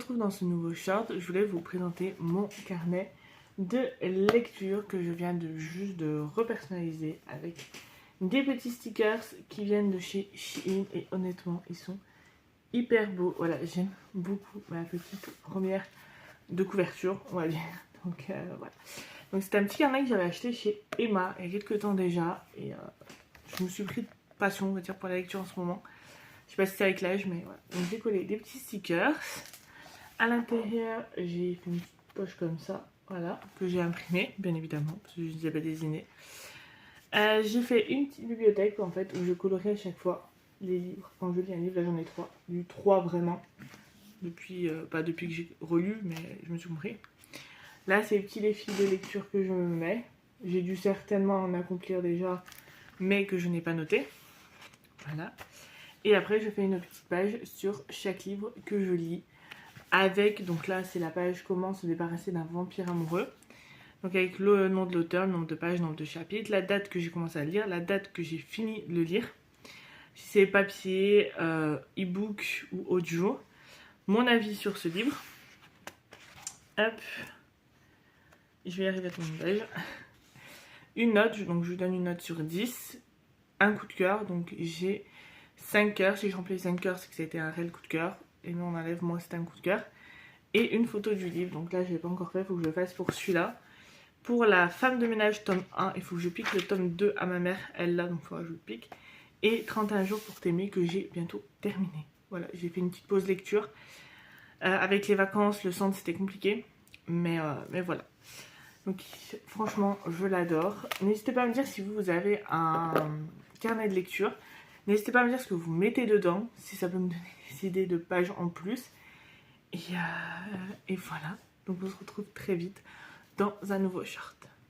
retrouve dans ce nouveau short. Je voulais vous présenter mon carnet de lecture que je viens juste de repersonnaliser avec des petits stickers qui viennent de chez Shein et honnêtement ils sont hyper beaux. Voilà, j'aime beaucoup ma petite première de couverture, on va dire. Donc voilà. Donc c'est un petit carnet que j'avais acheté chez Emma il y a quelques temps déjà et je me suis pris de passion, on va dire, pour la lecture en ce moment. Je sais pas si c'est avec l'âge, mais voilà. Donc j'ai collé des petits stickers. À l'intérieur, j'ai fait une petite poche comme ça, voilà, que j'ai imprimée, bien évidemment, parce que je ne les ai pas dessinées. J'ai fait une petite bibliothèque en fait où je colorie à chaque fois les livres. Quand je lis un livre, là j'en ai 3. J'ai eu 3 vraiment. Depuis, pas depuis que j'ai relu, mais je me suis compris. Là, c'est les petits défis de lecture que je me mets. J'ai dû certainement en accomplir déjà, mais que je n'ai pas noté. Voilà. Et après, je fais une petite page sur chaque livre que je lis. Avec, donc là, c'est la page comment se débarrasser d'un vampire amoureux. Donc avec le nom de l'auteur, le nombre de pages, le nombre de chapitres, la date que j'ai commencé à lire, la date que j'ai fini de le lire. Si c'est papier, e-book ou audio. Mon avis sur ce livre. Hop. Je vais y arriver à ton montage. Une note, donc je vous donne une note sur 10. Un coup de cœur, donc j'ai 5 cœurs. Si je remplis 5 cœurs, c'est que ça a été un réel coup de cœur. Et nous on enlève, moi c'est un coup de cœur. Et une photo du livre, donc là je l'ai pas encore fait, il faut que je le fasse pour celui-là. Pour la femme de ménage tome 1, il faut que je pique le tome 2 à ma mère, elle l'a, donc il faudra que je le pique. Et 31 jours pour t'aimer que j'ai bientôt terminé. Voilà, j'ai fait une petite pause lecture. Avec les vacances, le centre c'était compliqué, mais voilà. Donc franchement, je l'adore. N'hésitez pas à me dire si vous avez un carnet de lecture. N'hésitez pas à me dire ce que vous mettez dedans, si ça peut me donner des idées de pages en plus. Et voilà, donc on se retrouve très vite dans un nouveau short.